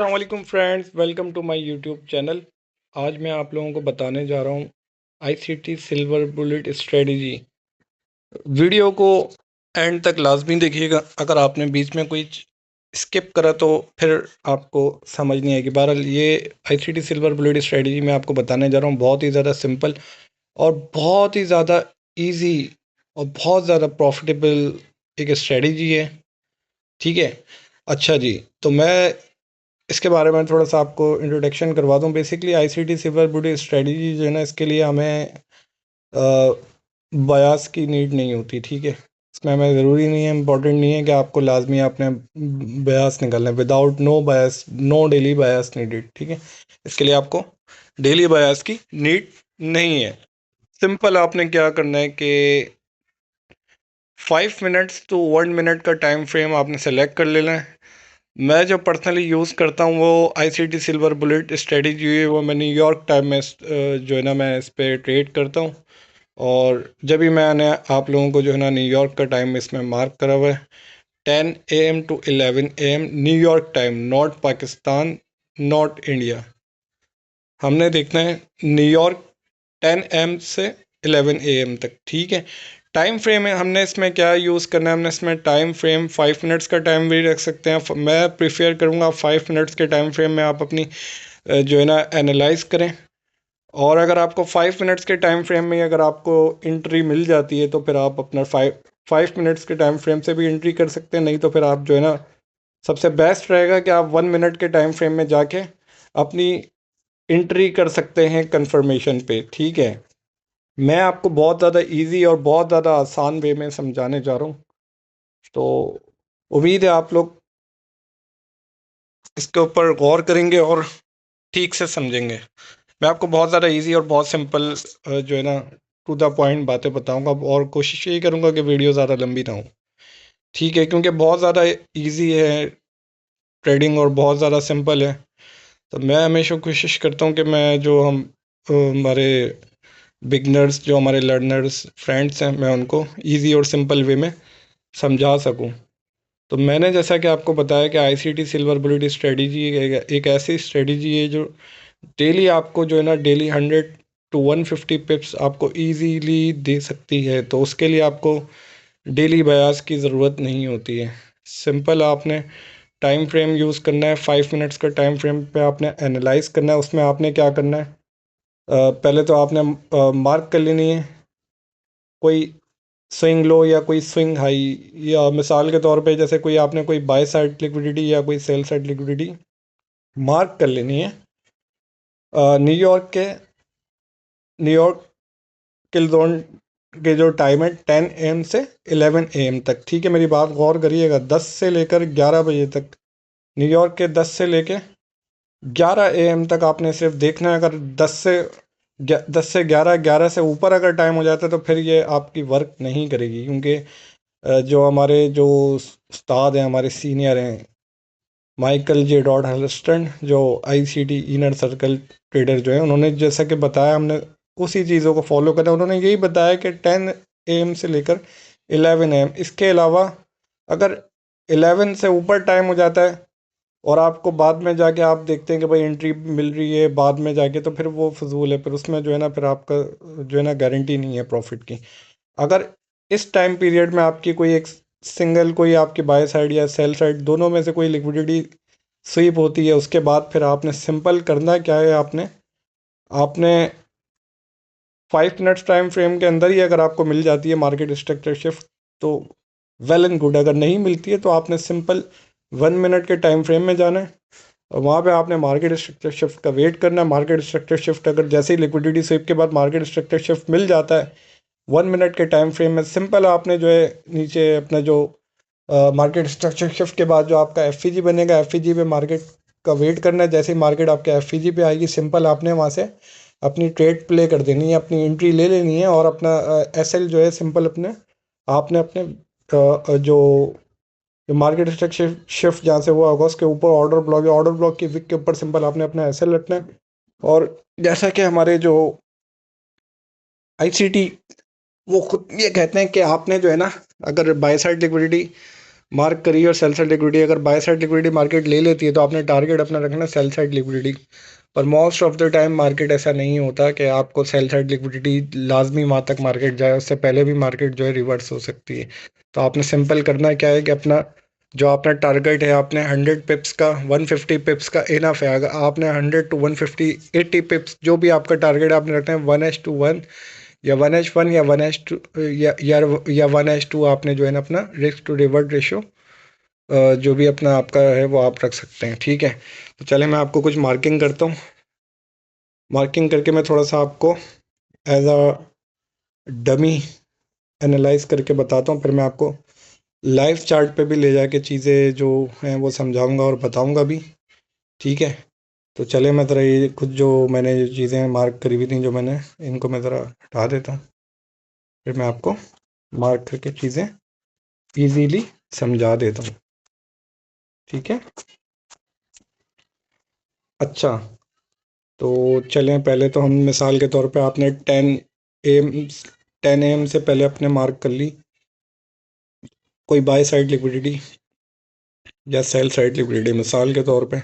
अस्सलाम वालेकुम friends, welcome to my YouTube channel. आज मैं आप लोगों को बताने जा रहा हूँ ICT silver bullet strategy. Video को एंड तक लाजमी देखिएगा। अगर आपने बीच में कोई स्किप करा तो फिर आपको समझ नहीं आएगी। बहरहाल ये आईसीटी सिल्वर बुलेट स्ट्रेटजी मैं आपको बताने जा रहा हूँ, बहुत ही ज़्यादा सिंपल और बहुत ही ज़्यादा ईजी और बहुत ज़्यादा प्रॉफिटेबल एक स्ट्रेटजी है। ठीक है, अच्छा जी, तो मैं इसके बारे में थोड़ा सा आपको इंट्रोडक्शन करवा दूं। Basically ICT silver bullet strategy जो है ना, इसके लिए हमें बयास की नीड नहीं होती। ठीक है, इसमें हमें ज़रूरी नहीं है, इम्पोर्टेंट नहीं है कि आपको लाजमी आपने बयास निकालना है। Without no bias, no daily bias needed. ठीक है, इसके लिए आपको डेली बयास की नीड नहीं है। सिंपल आपने क्या करना है कि 5 मिनट्स टू 1 मिनट का टाइम फ्रेम आपने सेलेक्ट कर लेना है। मैं जो पर्सनली यूज़ करता हूँ वो आईसीटी सिल्वर बुलेट स्ट्रेटजी है। वो मैं न्यूयॉर्क टाइम में जो है ना, मैं इस पर ट्रेड करता हूँ। और जब भी मैंने आप लोगों को जो है ना न्यूयॉर्क का टाइम इसमें मार्क करा हुआ है, 10 AM to 11 AM New York time, not Pakistan, not India. हमने देखना है न्यूयॉर्क 10 AM से 11 AM तक। ठीक है, टाइम फ्रेम है, हमने इसमें क्या यूज़ करना है, हमने इसमें टाइम फ्रेम 5 मिनट्स का टाइम भी रख सकते हैं। मैं प्रेफर करूँगा 5 मिनट्स के टाइम फ्रेम में आप अपनी जो है ना एनालाइज करें। और अगर आपको 5 मिनट्स के टाइम फ्रेम में अगर आपको एंट्री मिल जाती है तो फिर आप अपना 5 मिनट्स के टाइम फ्रेम से भी एंट्री कर सकते हैं। नहीं तो फिर आप जो है ना, सबसे बेस्ट रहेगा कि आप 1 मिनट के टाइम फ्रेम में जाके अपनी एंट्री कर सकते हैं कंफर्मेशन पे। ठीक है, मैं आपको बहुत ज़्यादा इजी और बहुत ज़्यादा आसान वे में समझाने जा रहा हूँ, तो उम्मीद है आप लोग इसके ऊपर गौर करेंगे और ठीक से समझेंगे। मैं आपको बहुत ज़्यादा इजी और बहुत सिंपल जो है ना, टू द पॉइंट बातें बताऊंगा और कोशिश यही करूंगा कि वीडियो ज़्यादा लंबी ना हो। ठीक है, क्योंकि बहुत ज़्यादा इजी है ट्रेडिंग और बहुत ज़्यादा सिंपल है। तो मैं हमेशा कोशिश करता हूँ कि मैं जो हमारे बिगनर्स, जो हमारे लर्नर्स फ्रेंड्स हैं, मैं उनको इजी और सिंपल वे में समझा सकूं। तो मैंने जैसा कि आपको बताया कि आईसीटी सिल्वर बुलेट स्ट्रेटजी एक ऐसी स्ट्रेटजी है जो डेली आपको जो है ना, डेली 100 to 150 पिप्स आपको इजीली दे सकती है। तो उसके लिए आपको डेली बयास की ज़रूरत नहीं होती है। सिंपल आपने टाइम फ्रेम यूज़ करना है, 5 मिनट्स का टाइम फ्रेम पे आपने एनालाइज करना है। उसमें आपने क्या करना है, पहले तो आपने मार्क कर लेनी है कोई स्विंग लो या कोई स्विंग हाई। या मिसाल के तौर पे जैसे कोई आपने कोई बाय साइड लिक्विडिटी या कोई सेल साइड लिक्विडिटी मार्क कर लेनी है। न्यूयॉर्क के न्यूयॉर्क किल जोन के जो टाइम है 10 AM से 11 AM तक। ठीक है, मेरी बात गौर करिएगा, 10 से लेकर 11 बजे तक, न्यूयॉर्क के 10 से लेकर 11 AM तक आपने सिर्फ देखना है। अगर 10 से 11, 11 से ऊपर अगर टाइम हो जाता है तो फिर ये आपकी वर्क नहीं करेगी। क्योंकि जो हमारे जो उस्ताद हैं, हमारे सीनियर हैं, माइकल जे डॉट हलस्टन, जो आईसीटी इनर सर्कल ट्रेडर जो है, उन्होंने जैसा कि बताया, हमने उसी चीज़ों को फॉलो करा। उन्होंने यही बताया कि 10 AM से लेकर 11 AM, इसके अलावा अगर 11 से ऊपर टाइम हो जाता है और आपको बाद में जाके आप देखते हैं कि भाई एंट्री मिल रही है बाद में जाके, तो फिर वो फजूल है। फिर उसमें जो है ना, फिर आपका जो है ना गारंटी नहीं है प्रॉफिट की। अगर इस टाइम पीरियड में आपकी कोई एक सिंगल, कोई आपकी बाय साइड या सेल साइड दोनों में से कोई लिक्विडिटी स्वीप होती है, उसके बाद फिर आपने सिंपल करना क्या है, आपने आपने 5 मिनट्स टाइम फ्रेम के अंदर ही अगर आपको मिल जाती है मार्केट स्ट्रक्चर शिफ्ट तो वेल एंड गुड। अगर नहीं मिलती है तो आपने सिंपल 1 मिनट के टाइम फ्रेम में जाना है और वहाँ पे आपने मार्केट स्ट्रक्चर शिफ्ट का वेट करना है। मार्केट स्ट्रक्चर शिफ्ट अगर जैसे ही लिक्विडिटी स्वीप के बाद मार्केट स्ट्रक्चर शिफ्ट मिल जाता है 1 मिनट के टाइम फ्रेम में, सिंपल आपने जो है नीचे अपना जो मार्केट स्ट्रक्चर शिफ्ट के बाद जो आपका एफ बनेगा, एफ पे मार्केट का वेट करना है। जैसे ही मार्केट आपके एफ पे आएगी, सिंपल आपने वहाँ से अपनी ट्रेड प्ले कर देनी है, अपनी एंट्री ले लेनी है और अपना एस एल जो है सिंपल अपने आपने अपने जो मार्केट स्ट्रक्चर शिफ्ट जहाँ से हुआ होगा उसके ऊपर ऑर्डर ब्लॉक या ऑर्डर ब्लॉक की विक के ऊपर सिंपल आपने अपना एस एल रखना है। और जैसा कि हमारे जो आईसीटी वो खुद ये कहते हैं कि आपने जो है ना, अगर बाय साइड लिक्विडिटी मार्क करिए और सेल साइड लिक्विडिटी, अगर बाय साइड लिक्विडिटी मार्केट ले लेती है तो आपने टारगेट अपना रखना सेल साइड लिक्विडिटी। पर most of the time market ऐसा नहीं होता कि आपको सेल साइड लिक्विडिटी लाजमी वहाँ तक मार्केट जाए, उससे पहले भी मार्केट जो है रिवर्स हो सकती है। तो आपने सिंपल करना क्या है कि अपना जो आपका टारगेट है, आपने 100 पिप्स का 150 पिप्स का इनफ है। अगर आपने 100 to 150 80 पिप्स जो भी आपका टारगेट आपने रखना है 1:1 या 1:1 या 1:2 या 1:2 आपने जो है ना अपना रिस्क टू रिवर्ट रेशो जो भी अपना आपका है वो आप रख सकते हैं। ठीक है, तो चले मैं आपको कुछ मार्किंग करता हूँ। मार्किंग करके मैं थोड़ा सा आपको एज अ डमी एनालाइज करके बताता हूँ, फिर मैं आपको लाइव चार्ट पे भी ले जाके चीज़ें जो हैं वो समझाऊंगा और बताऊंगा भी। ठीक है, तो चले मैं ज़रा ये खुद जो मैंने ये चीज़ें मार्क करी हुई थी जो मैंने, इनको मैं ज़रा हटा देता हूँ, फिर मैं आपको मार्क करके चीज़ें इजीली समझा देता हूँ। ठीक है, अच्छा, तो चलें पहले तो हम मिसाल के तौर पे आपने 10 AM 10 AM से पहले अपने मार्क कर ली कोई बाय साइड लिक्विडिटी या सेल साइड लिक्विडिटी। मिसाल के तौर पे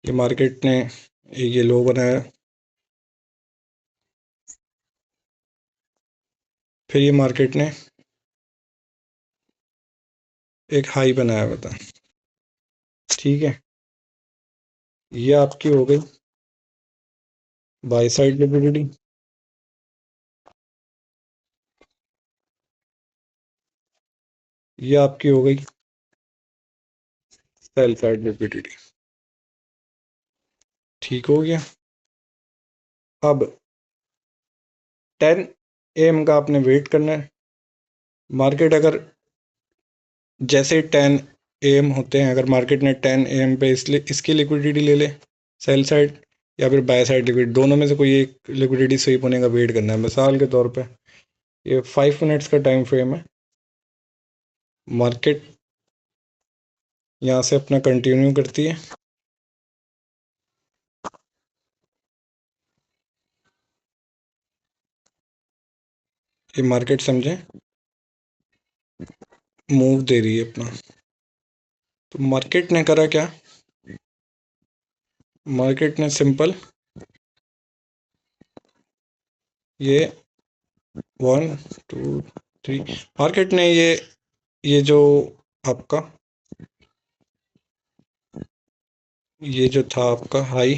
ये मार्केट ने ये लो बनाया, फिर ये मार्केट ने एक हाई बनाया हुआ था। ठीक है, ये आपकी हो गई बाय साइड लिक्विडिटी। ये आपकी हो गई सेल साइड लिक्विडिटी। ठीक हो गया। अब 10 AM का आपने वेट करना है। मार्केट अगर जैसे 10 AM होते हैं, अगर मार्केट ने 10 AM पे इसलिए इसकी लिक्विडिटी ले ले सेल साइड या फिर बाय साइड लिक्विडिटी, दोनों में से कोई एक लिक्विडिटी स्वीप होने का वेट करना है। मिसाल के तौर पे ये 5 मिनट्स का टाइम फ्रेम है। मार्केट यहाँ से अपना कंटिन्यू करती है, ये मार्केट समझें मूव दे रही है अपना। तो मार्केट ने करा क्या, मार्केट ने सिंपल ये 1 2 3 मार्केट ने ये जो आपका ये जो था आपका हाई,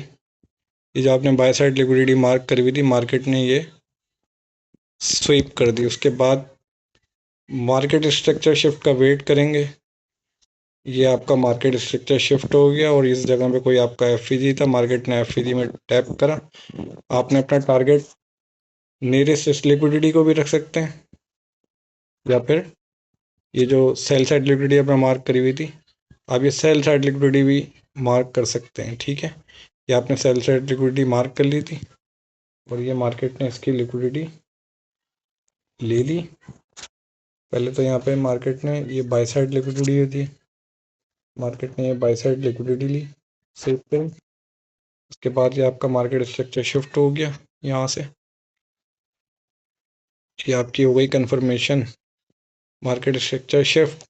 ये जो आपने बाय साइड लिक्विडिटी मार्क करी हुई थी, मार्केट ने ये स्वीप कर दी। उसके बाद मार्केट स्ट्रक्चर शिफ्ट का वेट करेंगे। ये आपका मार्केट स्ट्रक्चर शिफ्ट हो गया और इस जगह पे कोई आपका एफईजी था, मार्केट ने एफईजी में टैप करा। आपने अपना टारगेट नियरेस्ट इस लिक्विडिटी को भी रख सकते हैं या फिर ये जो सेल साइड लिक्विडिटी आपने मार्क करी हुई थी, आप ये सेल साइड लिक्विडिटी भी मार्क कर सकते हैं। ठीक है, ये आपने सेल साइड लिक्विडिटी मार्क कर ली थी और ये मार्केट ने इसकी लिक्विडिटी ले ली। पहले तो यहाँ पे मार्केट ने ये बाय साइड लिक्विडिटी थी, मार्केट ने ये बाय साइड लिक्विडिटी ली सेल पे। उसके बाद ये आपका मार्केट स्ट्रक्चर शिफ्ट हो गया यहाँ से, ये आपकी हो गई कंफर्मेशन मार्केट स्ट्रक्चर शिफ्ट।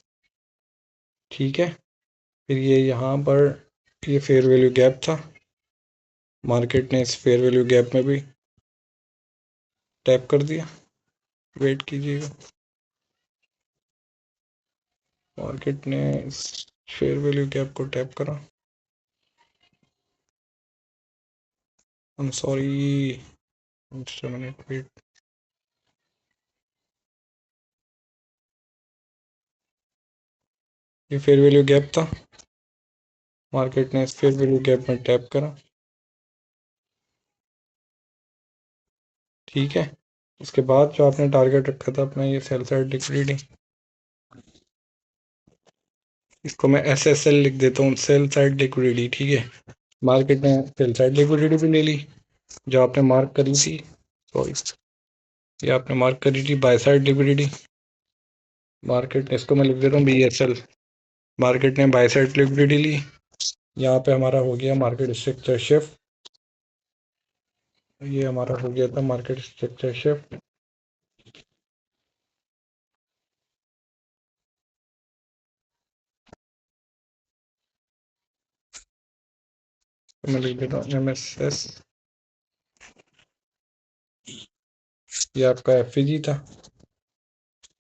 ठीक है, फिर ये यहाँ पर ये फेयर वैल्यू गैप था, मार्केट ने इस फेयर वैल्यू गैप में भी टैप कर दिया। वेट कीजिएगा, मार्केट ने इस फेयर वैल्यू गैप को टैप करा। I am sorry, just a minute wait. ये फेयर वैल्यू गैप था, मार्केट ने इस फेयर वैल्यू गैप में टैप करा। ठीक है, उसके बाद जो आपने टारगेट रखा था अपना ये सेल साइड लिक्विडिटी, इसको मैं SSL लिख देता हूँ, सेल साइड लिक्विडिटी। ठीक है, मार्केट ने सेल साइड लिक्विडिटी भी ले ली जो आपने मार्क करी थी। सॉरी, ये आपने मार्क करी थी बाय साइड लिक्विडिटी, मार्केट ने इसको मैं लिख देता हूँ BSL। मार्केट ने बाय साइड लिक्विडिटी ली, यहाँ पे हमारा हो गया मार्केट स्ट्रक्चर शिफ्ट। ये हमारा हो गया था मार्केट स्ट्रक्चर शिफ्ट। तो मैं लिख देता हूँ MSS। ये आपका FEG था,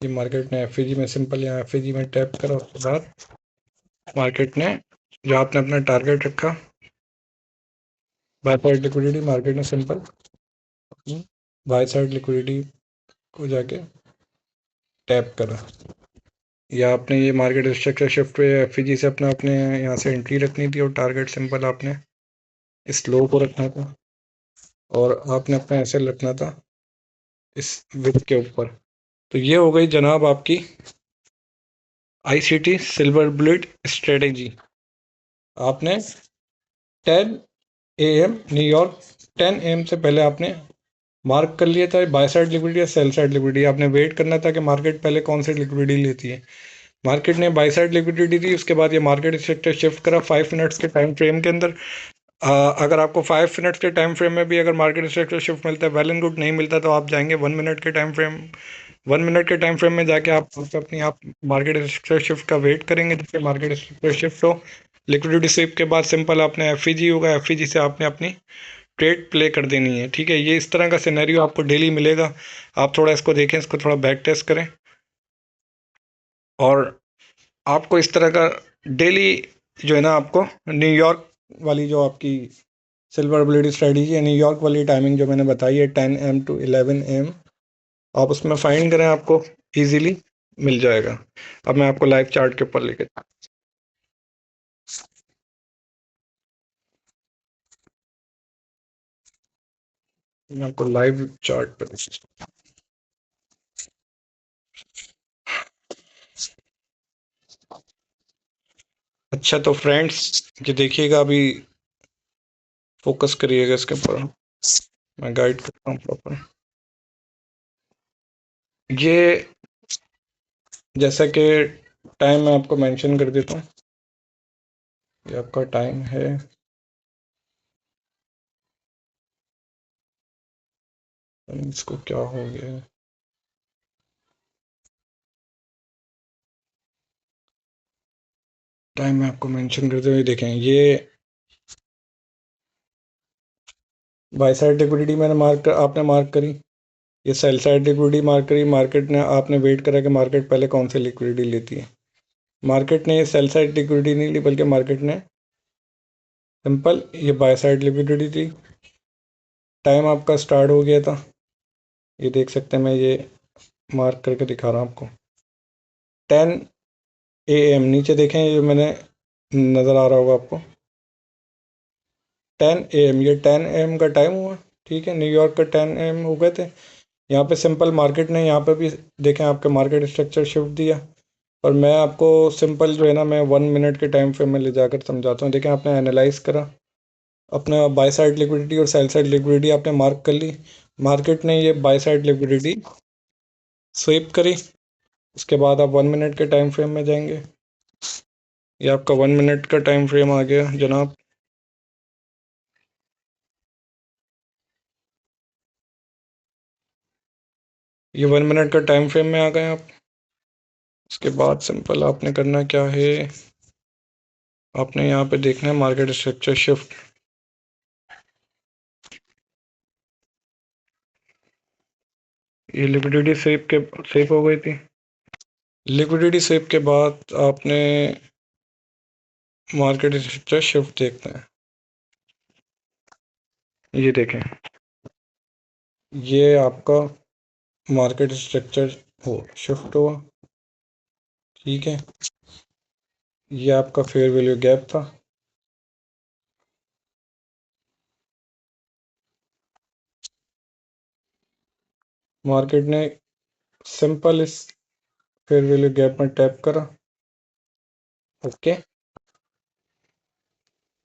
ये मार्केट ने FEG में, सिंपल यहाँ FEG में टैप करा, उसके बाद मार्केट ने जो आपने अपना टारगेट रखा बाय साइड लिक्विडिटी, मार्केट ने सिंपल बाय साइड लिक्विडिटी को जाके टैप करा, या आपने ये मार्केट स्ट्रक्चर शिफ्ट पे FEG से अपना अपने यहाँ से एंट्री रखनी थी और टारगेट सिंपल आपने इस लो को रखना था और आपने अपना एसएल रखना था इस विथ के ऊपर। तो ये हो गई जनाब आपकी ICT सिल्वर बुलेट स्ट्रेटेजी। आपने 10 AM न्यूयॉर्क, 10 AM से पहले आपने मार्क कर लिया था बाय साइड लिक्विडिटी या सेल साइड लिक्विडिटी। आपने वेट करना था कि मार्केट पहले कौन सी लिक्विडिटी लेती है। मार्केट ने बाय साइड लिक्विडिटी दी, उसके बाद ये मार्केट सेक्टर शिफ्ट करा 5 मिनट्स के टाइम फ्रेम के अंदर। अगर आपको 5 मिनट्स के टाइम फ्रेम में भी अगर मार्केट स्ट्रक्चर शिफ्ट मिलता है, वेल एंड गुड। नहीं मिलता तो आप जाएंगे 1 मिनट के टाइम फ्रेम, 1 मिनट के टाइम फ्रेम में जाके आप अपनी आप मार्केट स्ट्रक्चर शिफ्ट का वेट करेंगे जिससे मार्केट स्ट्रक्चर शिफ्ट हो। लिक्विडिटी स्वीप के बाद सिंपल आपने FEG होगा, FEG से आपने अपनी ट्रेड प्ले कर देनी है। ठीक है, ये इस तरह का सिनेरियो आपको डेली मिलेगा। आप थोड़ा इसको देखें, इसको थोड़ा बैक टेस्ट करें और आपको इस तरह का डेली जो है ना, आपको न्यूयॉर्क वाली जो आपकी सिल्वर बुलेट स्ट्रेटजी है, न्यूयॉर्क वाली टाइमिंग जो मैंने बताई है 10 AM to 11 AM, आप उसमें फाइंड करें, आपको इजीली मिल जाएगा। अब मैं आपको लाइव चार्ट के ऊपर लेके मैं आपको लाइव चार्ट पर। अच्छा तो फ्रेंड्स ये देखिएगा, अभी फोकस करिएगा इसके ऊपर, मैं गाइड करता हूँ प्रॉपर। ये जैसा कि टाइम मैं आपको मेंशन कर देता हूँ, ये आपका टाइम है, इसको क्या हो गया है, टाइम मैं आपको मेंशन करते हुए देखें। ये बाय साइड लिक्विडिटी मैंने आपने मार्क करी, ये सेल साइड लिक्विडिटी मार्क करी। मार्केट ने आपने वेट करा कि मार्केट पहले कौन सी लिक्विडिटी लेती है। मार्केट ने ये सेल साइड लिक्विडिटी नहीं ली, बल्कि मार्केट ने सिंपल ये बाय साइड लिक्विडिटी थी। टाइम आपका स्टार्ट हो गया था, ये देख सकते हैं, मैं ये मार्क करके दिखा रहा हूँ आपको। 10 AM नीचे देखें, ये मैंने नज़र आ रहा होगा आपको 10 AM, ये 10 AM का टाइम हुआ। ठीक है, न्यूयॉर्क का 10 AM हो गए थे। यहाँ पे सिंपल मार्केट ने यहाँ पे भी देखें आपके मार्केट स्ट्रक्चर शिफ्ट दिया। और मैं आपको सिंपल जो है ना, मैं 1 मिनट के टाइम फ्रेम में ले जाकर समझाता हूँ। देखें, आपने एनालाइज करा अपना बाय साइड लिक्विडिटी और सेल साइड लिक्विडिटी आपने मार्क कर ली। मार्केट ने ये बाय साइड लिक्विडिटी स्वीप करी, उसके बाद आप 1 मिनट के टाइम फ्रेम में जाएंगे। ये आपका 1 मिनट का टाइम फ्रेम आ गया जनाब। ये 1 मिनट का टाइम फ्रेम में आ गए आप। उसके बाद सिंपल आपने करना क्या है, आपने यहाँ पे देखना है मार्केट स्ट्रक्चर शिफ्ट। ये लिक्विडिटी स्वीप हो गई थी। लिक्विडिटी स्वीप के बाद आपने मार्केट स्ट्रक्चर शिफ्ट देखना है। ये देखें, ये आपका मार्केट स्ट्रक्चर हो शिफ्ट हुआ। ठीक है, ये आपका फेयर वैल्यू गैप था। मार्केट ने सिंपल इस फेयर वैल्यू गैप में टैप करा। ओके,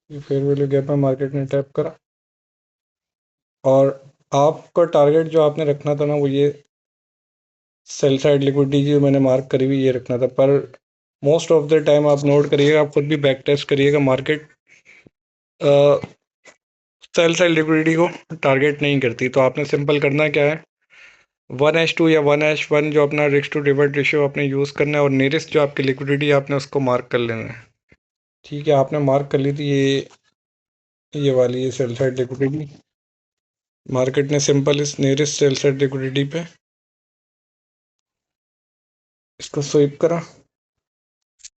ये फेयर वैल्यू गैप में मार्केट ने टैप करा और आपका टारगेट जो आपने रखना था ना, वो ये सेल साइड लिक्विडिटी जो मैंने मार्क करी हुई ये रखना था। पर मोस्ट ऑफ द टाइम आप नोट करिएगा, आप खुद भी बैक टेस्ट करिएगा, मार्केट सेल साइड लिक्विडिटी को टारगेट नहीं करती। तो आपने सिंपल करना क्या है, 1:2 या 1:1 जो अपना रिस्क टू रिवर्ट रेशियो आपने यूज़ करना है और नियरेस्ट जो आपकी लिक्विडिटी आपने उसको मार्क कर लेना है। ठीक है, आपने मार्क कर ली थी, ये ये वाली है सेल साइड लिक्विडिटी। मार्केट ने सिंपल इस नियरेस्ट सेल साइड लिक्विडिटी पे इसको स्वीप करा।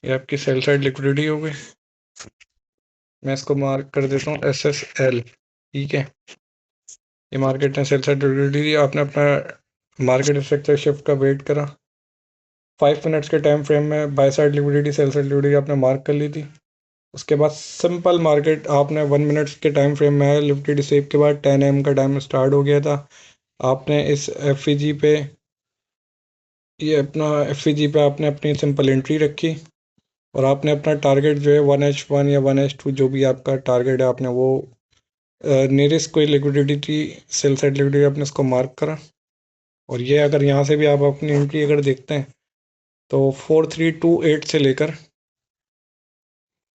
ये आपकी सेल साइड लिक्विडिटी हो गई। मैं इसको मार्क कर देता हूँ SSL। ठीक है, ये मार्केट ने सेल साइड लिक्विडिटी दी। आपने अपना मार्केट स्ट्रक्चर शिफ्ट का वेट करा। 5 मिनट्स के टाइम फ्रेम में bye side liquidity sell side liquidity आपने मार्क कर ली थी। उसके बाद सिंपल मार्केट आपने 1 मिनट्स के टाइम फ्रेम में लिक्विडिटी स्वीप के बाद 10 AM का टाइम स्टार्ट हो गया था। आपने इस FEG पे ये अपना FEG पे आपने अपनी सिंपल एंट्री रखी और आपने अपना टारगेट जो है 1H1 या 1H2 जो भी आपका टारगेट है आपने वो नियरेस्ट कोई लिक्विडिटी थी सेल साइड लिक्विडिटी आपने इसको मार्क करा। और ये अगर यहाँ से भी आप अपनी एंट्री अगर देखते हैं तो 4328 से लेकर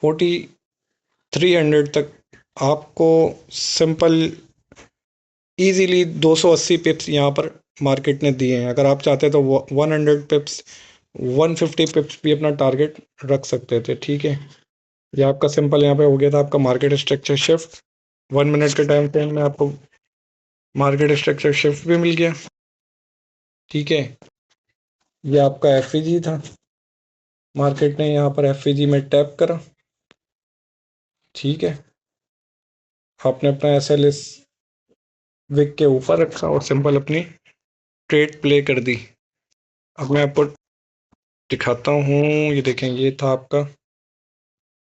4300 तक आपको सिंपल इजीली 280 पिप्स यहाँ पर मार्केट ने दिए हैं। अगर आप चाहते तो 100 पिप्स 150 पिप्स भी अपना टारगेट रख सकते थे। ठीक है, ये आपका सिंपल यहाँ पे हो गया था आपका मार्केट स्ट्रक्चर शिफ्ट। 1 मिनट के टाइम फ्रेम में आपको मार्केट स्ट्रक्चर शिफ्ट भी मिल गया। ठीक है, ये आपका FEG था। मार्केट ने यहाँ पर FEG में टैप करा। ठीक है, आपने अपना SL इस विक के ऊपर रखा और सिंपल अपनी ट्रेड प्ले कर दी। अब मैं आपको दिखाता हूँ। ये देखें, ये था आपका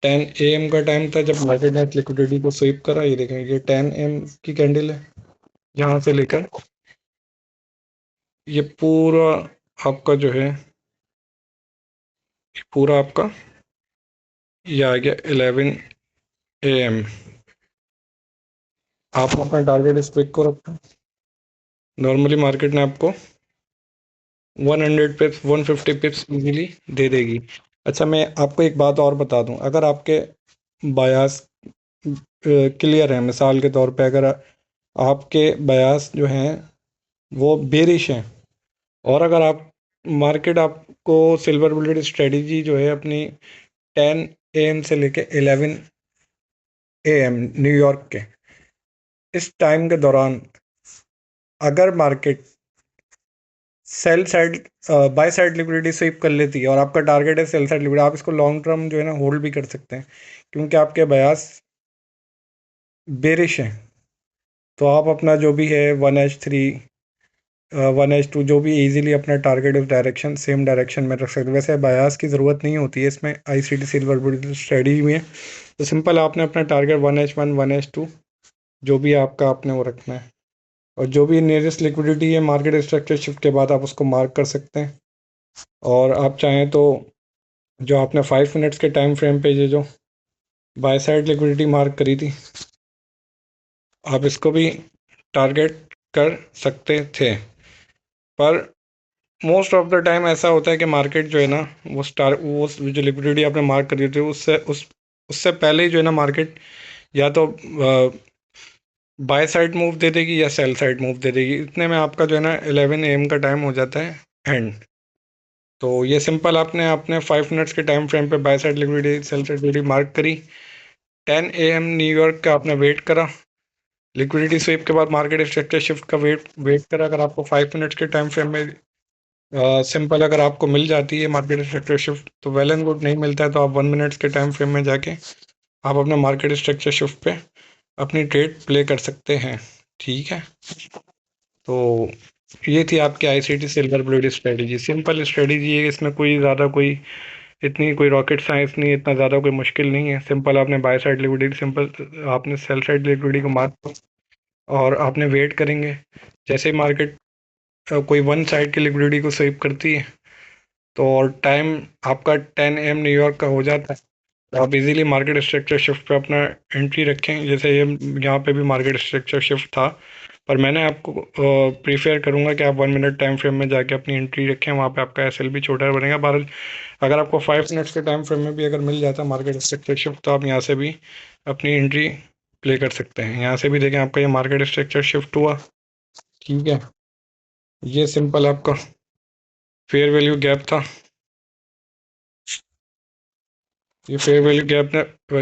10 AM का टाइम था जब मार्केट ने लिक्विडिटी को स्वीप करा। ये देखें, ये 10 AM की कैंडल है। यहाँ से लेकर ये पूरा आपका जो है पूरा आपका ये आ गया 11 AM। आप अपना टारगेट इस पिक को रखा। नॉर्मली मार्केट ने आपको 100 पिप्स 150 पिप्स इजीली दे देगी। अच्छा, मैं आपको एक बात और बता दूं। अगर आपके बायास क्लियर है, मिसाल के तौर पे अगर आपके बयास जो हैं वो बेरिश हैं और अगर आप मार्केट आपको सिल्वर बुलेट स्ट्रेटजी जो है अपनी 10 AM से लेके 11 AM न्यूयॉर्क के इस टाइम के दौरान अगर market sell side by side liquidity SVEEP कर लेती है और आपका टारगेट है सेल साइड लिक्विडिटी, आप इसको लॉन्ग टर्म जो है ना होल्ड भी कर सकते हैं क्योंकि आपके बयास बेरिश हैं। तो आप अपना जो भी है 1H3 1H2 जो भी इजीली अपना टारगेट उस डायरेक्शन सेम डायरेक्शन में रख सकते हैं। वैसे बायास की ज़रूरत नहीं होती है इसमें ICT सिल्वर बुलेट स्ट्रेटजी में। तो सिंपल आपने अपना टारगेट 1H1 1H2 जो भी आपका आपने वो रखना है और जो भी नियरेस्ट लिक्विडिटी है मार्केट स्ट्रक्चर शिफ्ट के बाद आप उसको मार्क कर सकते हैं। और आप चाहें तो जो आपने 5 मिनट्स के टाइम फ्रेम पे ये जो बाय साइड लिक्विडिटी मार्क करी थी आप इसको भी टारगेट कर सकते थे। पर मोस्ट ऑफ द टाइम ऐसा होता है कि मार्केट जो है ना वो जो लिक्विडिटी आपने मार्क करी थी उससे पहले ही जो है ना मार्केट या तो बाय साइड मूव दे देगी या सेल साइड मूव दे देगी। इतने में आपका जो है ना 11 AM का टाइम हो जाता है एंड। तो ये सिंपल आपने अपने 5 मिनट्स के टाइम फ्रेम पे bye side liquidity sell side liquidity mark करी। 10 AM न्यूयॉर्क का आपने वेट करा। लिक्विडिटी स्वीप के बाद मार्केट स्ट्रक्चर शिफ्ट का वेट वेट करा। अगर आपको 5 मिनट्स के टाइम फ्रेम में सिंपल अगर आपको मिल जाती है मार्केट स्ट्रक्चर शिफ्ट तो वेल एंड गुड। नहीं मिलता है तो आप 1 मिनट्स के टाइम फ्रेम में जाके आप अपना मार्केट स्ट्रक्चर शिफ्ट पे अपनी ट्रेड प्ले कर सकते हैं। ठीक है, तो ये थी आपकी ICT silver bullet strategy. Simple strategy है, इसमें कोई ज़्यादा कोई इतनी कोई रॉकेट साइंस नहीं है, इतना ज़्यादा कोई मुश्किल नहीं है। सिंपल आपने बाय साइड लिक्विडिटी सिंपल आपने सेल साइड लिक्विडिटी को मार्क और आपने वेट करेंगे। जैसे ही मार्केट कोई वन साइड की लिक्विडिटी को स्वीप करती है तो और टाइम आपका 10 AM न्यूयॉर्क का हो जाता है तो आप इजीली मार्केट स्ट्रक्चर शिफ्ट पे अपना एंट्री रखें। जैसे ये यहाँ पे भी मार्केट स्ट्रक्चर शिफ्ट था पर मैंने आपको प्रीफेयर करूँगा कि आप 1 मिनट टाइम फ्रेम में जाके अपनी एंट्री रखें। वहाँ पे आपका SL भी छोटा बनेगा। पर अगर आपको 5 मिनट्स के टाइम फ्रेम में भी अगर मिल जाता मार्केट स्ट्रक्चर शिफ्ट तो आप यहाँ से भी अपनी एंट्री प्ले कर सकते हैं। यहाँ से भी देखें आपका ये मार्केट स्ट्रक्चर शिफ्ट हुआ। ठीक है, ये सिंपल आपका फेयर वैल्यू गैप था। ये फेयर वैल्यू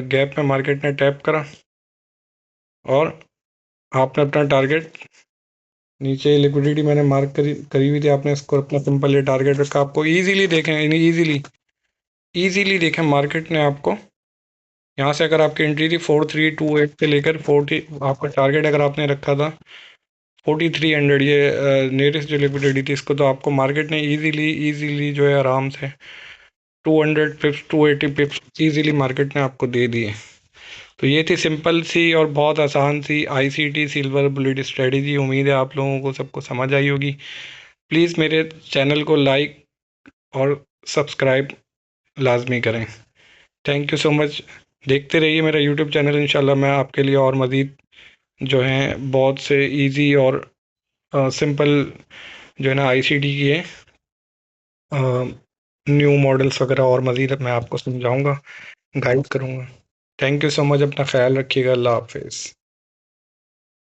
गैप में मार्केट ने टैप करा और आपने अपना टारगेट नीचे लिक्विडिटी मैंने मार्क करी करी हुई थी, आपने इसको अपना सिंपल ये टारगेट रखा। आपको इजीली देखें, इजीली इजीली देखें मार्केट ने आपको यहाँ से, अगर आपकी एंट्री थी 4328 से लेकर 40, आपका टारगेट अगर आपने रखा था 4300, ये नियरेस्ट जो लिक्विडिटी थी इसको, तो आपको मार्केट ने इजीली इजीली जो है आराम से 200 पिप्स 280 पिप्स इजीली मार्केट ने आपको दे दिए। तो ये थी सिंपल सी और बहुत आसान सी आईसीटी सिल्वर बुलेट स्ट्रेटेजी। उम्मीद है आप लोगों को सबको समझ आई होगी। प्लीज़ मेरे चैनल को लाइक और सब्सक्राइब लाजमी करें। Thank you so much. देखते रहिए मेरा यूट्यूब चैनल। इंशाल्लाह मैं आपके लिए और मज़ीद जो है बहुत से इजी और सिंपल जो है ना आईसीटी की है न्यू मॉडल्स वगैरह और मज़ीद मैं आपको समझाऊंगा, गाइड करूंगा। Thank you so much. अपना ख्याल रखिएगा। अल्लाह हाफिज़।